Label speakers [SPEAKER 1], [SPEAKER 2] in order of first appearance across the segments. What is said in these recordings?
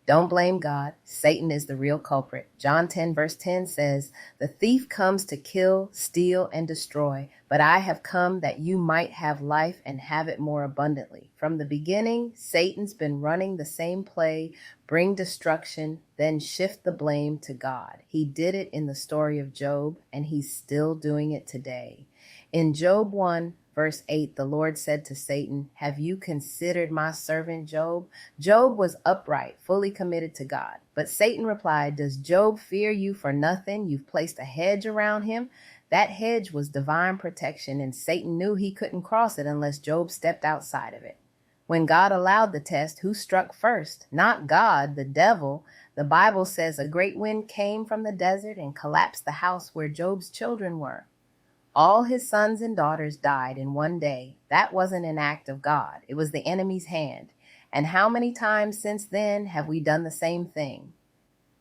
[SPEAKER 1] Don't blame God. Satan is the real culprit. John 10 verse 10 says, "The thief comes to kill, steal, and destroy, but I have come that you might have life and have it more abundantly." From the beginning, Satan's been running the same play: bring destruction, then shift the blame to God. He did it in the story of Job, and he's still doing it today. In Job 1, verse 8, the Lord said to Satan, "Have you considered my servant Job?" Job was upright, fully committed to God. But Satan replied, "Does Job fear you for nothing? You've placed a hedge around him." That hedge was divine protection, and Satan knew he couldn't cross it unless Job stepped outside of it. When God allowed the test, who struck first? Not God, the devil. The Bible says a great wind came from the desert and collapsed the house where Job's children were. All his sons and daughters died in one day. That wasn't an act of God. It was the enemy's hand. And how many times since then have we done the same thing?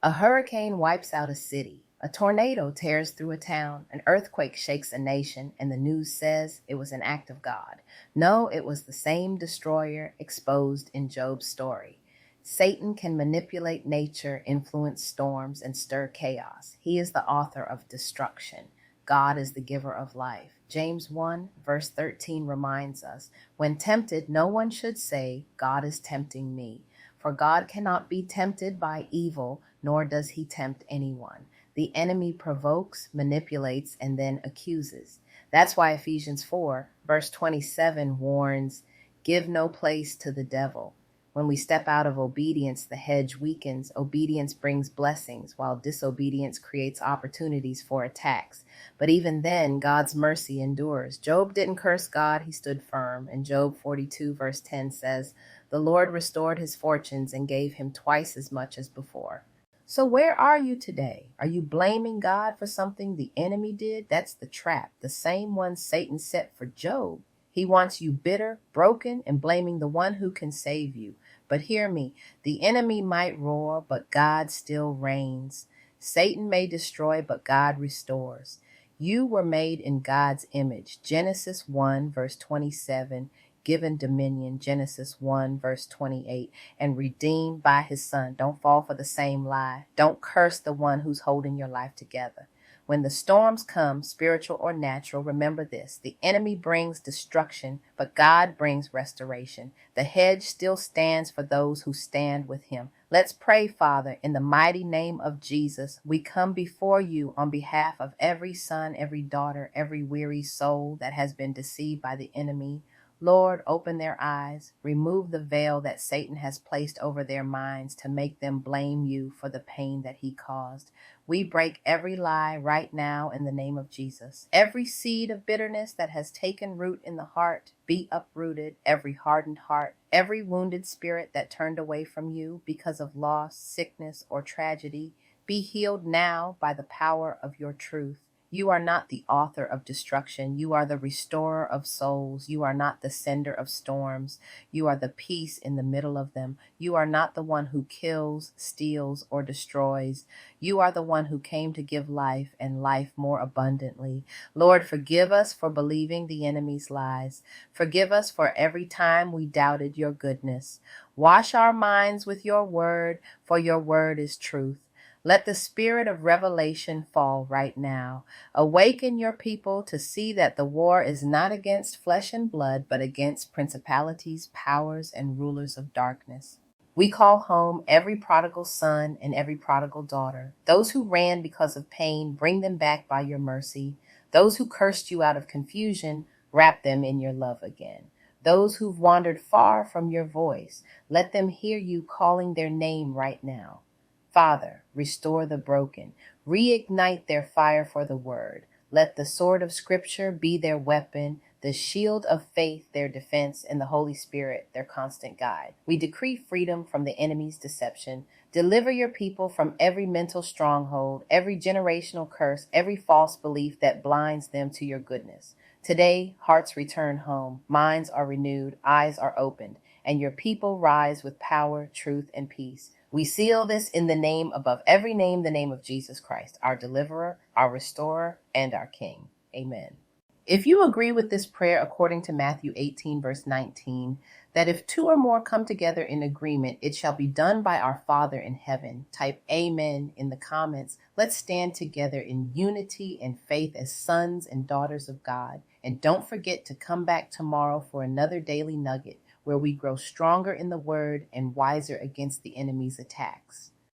[SPEAKER 1] A hurricane wipes out a city. A tornado tears through a town. An earthquake shakes a nation, and the news says it was an act of God. No, it was the same destroyer exposed in Job's story. Satan can manipulate nature, influence storms, and stir chaos. He is the author of destruction. God is the giver of life. James 1, verse 13 reminds us, "When tempted, no one should say, 'God is tempting me.' For God cannot be tempted by evil, nor does he tempt anyone." The enemy provokes, manipulates, and then accuses. That's why Ephesians 4, verse 27 warns, "Give no place to the devil." When we step out of obedience, the hedge weakens. Obedience brings blessings, while disobedience creates opportunities for attacks. But even then, God's mercy endures. Job didn't curse God, he stood firm. And Job 42, verse 10 says, "The Lord restored his fortunes and gave him twice as much as before." So where are you today? Are you blaming God for something the enemy did? That's the trap, the same one Satan set for Job. He wants you bitter, broken, and blaming the one who can save you. But hear me, the enemy might roar, but God still reigns. Satan may destroy, but God restores. You were made in God's image. Genesis 1, verse 27, given dominion. Genesis 1, verse 28, and redeemed by his son. Don't fall for the same lie. Don't curse the one who's holding your life together. When the storms come, spiritual or natural, remember this: the enemy brings destruction, but God brings restoration. The hedge still stands for those who stand with him. Let's pray, Father, in the mighty name of Jesus. We come before you on behalf of every son, every daughter, every weary soul that has been deceived by the enemy. Lord, open their eyes, remove the veil that Satan has placed over their minds to make them blame you for the pain that he caused. We break every lie right now in the name of Jesus. Every seed of bitterness that has taken root in the heart, be uprooted. Every hardened heart, every wounded spirit that turned away from you because of loss, sickness, or tragedy, be healed now by the power of your truth. You are not the author of destruction. You are the restorer of souls. You are not the sender of storms. You are the peace in the middle of them. You are not the one who kills, steals, or destroys. You are the one who came to give life and life more abundantly. Lord, forgive us for believing the enemy's lies. Forgive us for every time we doubted your goodness. Wash our minds with your word, for your word is truth. Let the spirit of revelation fall right now. Awaken your people to see that the war is not against flesh and blood, but against principalities, powers, and rulers of darkness. We call home every prodigal son and every prodigal daughter. Those who ran because of pain, bring them back by your mercy. Those who cursed you out of confusion, wrap them in your love again. Those who've wandered far from your voice, let them hear you calling their name right now. Father, restore the broken. Reignite their fire for the word. Let the sword of Scripture be their weapon, the shield of faith their defense, and the Holy Spirit their constant guide. We decree freedom from the enemy's deception. Deliver your people from every mental stronghold, every generational curse, every false belief that blinds them to your goodness. Today, hearts return home, minds are renewed, eyes are opened, and your people rise with power, truth, and peace. We seal this in the name above every name, the name of Jesus Christ, our deliverer, our restorer, and our King. Amen. If you agree with this prayer according to Matthew 18, verse 19, that if two or more come together in agreement, it shall be done by our Father in heaven. Type amen in the comments. Let's stand together in unity and faith as sons and daughters of God. And don't forget to come back tomorrow for another daily nugget where we grow stronger in the word and wiser against the enemy's attacks.